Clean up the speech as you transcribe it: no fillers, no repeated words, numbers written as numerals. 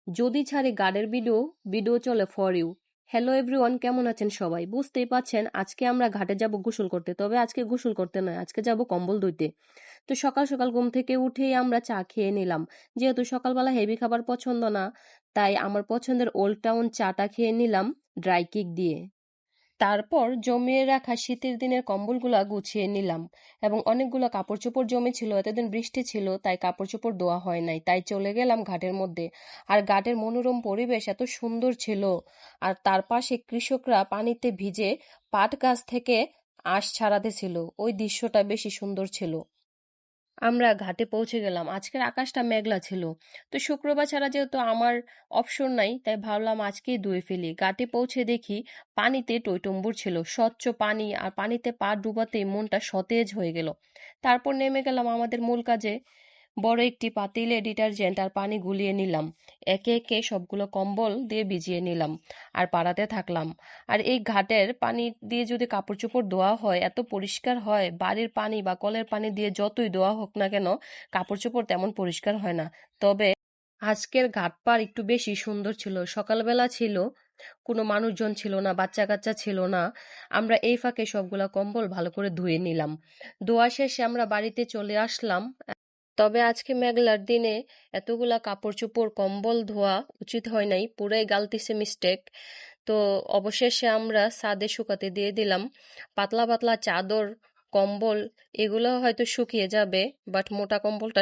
যদি ছাড়ি গার্ডের ভিডিও ভিডিও চলে ফর ইউ। হ্যালো এভরিওয়ান, কেমন আছেন সবাই? বুঝতেই পাচ্ছেন আজকে আমরা ঘাটে যাব গোসল করতে। তবে আজকে গোসল করতে নয়, আজকে যাব কম্বল ধুইতে। তো সকাল সকাল ঘুম থেকে উঠেই আমরা চা খেয়ে নিলাম। যেহেতু সকালবেলা হেভি খাবার পছন্দ না, তাই আমার পছন্দের ওল্ড টাউন চাটা খেয়ে নিলাম ড্রাই কেক দিয়ে। তারপর জমিয়ে রাখা শীতের দিনের কম্বলগুলা গুছিয়ে নিলাম এবং অনেকগুলো কাপড় চোপড় জমেছিল। এতদিন বৃষ্টি ছিল তাই কাপড় চোপড় ধোয়া হয় নাই, তাই চলে গেলাম ঘাটের মধ্যে। আর ঘাটের মনোরম পরিবেশ এত সুন্দর ছিল। আর তার পাশে কৃষকরা পানিতে ভিজে পাট গাছ থেকে আঁশ ছাড়াতেছিল, ওই দৃশ্যটা বেশি সুন্দর ছিল। আমরা ঘাটে পৌঁছে গেলাম। আজকের আকাশটা মেঘলা ছিল। তো শুক্রবার ছাড়া যেহেতু আমার অপশন নাই, তাই ভাবলাম আজকেই ধুয়ে ফেলি। ঘাটে পৌঁছে দেখি পানিতে টইটম্বুর ছিল, স্বচ্ছ পানি, আর পানিতে পা ডুবাতেই মনটা সতেজ হয়ে গেল। তারপর নেমে গেলাম আমাদের মূল কাজে। বড় একটি পাতিলে ডিটারজেন্ট আর পানি গুলিয়ে নিলাম। একে একে সবগুলো কম্বল দিয়ে ভিজিয়ে নিলাম আর পাড়াতে থাকলাম। আর এই ঘাটের পানি দিয়ে যদি কাপড় চোপড় ধোয়া হয় এত পরিষ্কার হয়, বাড়ির পানি বা কলের পানি দিয়ে যতই ধোয়া হোক না কেন কাপড় চোপড় তেমন পরিষ্কার হয় না। তবে আজকের ঘাট পাড় একটু বেশি সুন্দর ছিল। সকালবেলা ছিল, কোনো মানুষজন ছিল না, বাচ্চা কাচ্চা ছিল না। আমরা এই ফাঁকে সবগুলা কম্বল ভালো করে ধুয়ে নিলাম। ধোয়া শেষে আমরা বাড়িতে চলে আসলাম। তবে আজকে মেঘলার দিনে এতগুলা কাপড় চোপড় কম্বল ধোয়া উচিত হয় নাই, পুরাই গালতিছে মিস্টেক। তো অবশেষে আমরা ছাদে শুকাতে দিয়ে দিলাম। পাতলা পাতলা চাদর, কম্বল এগুলো হয়তো শুকিয়ে যাবে, বাট মোটা কম্বলটা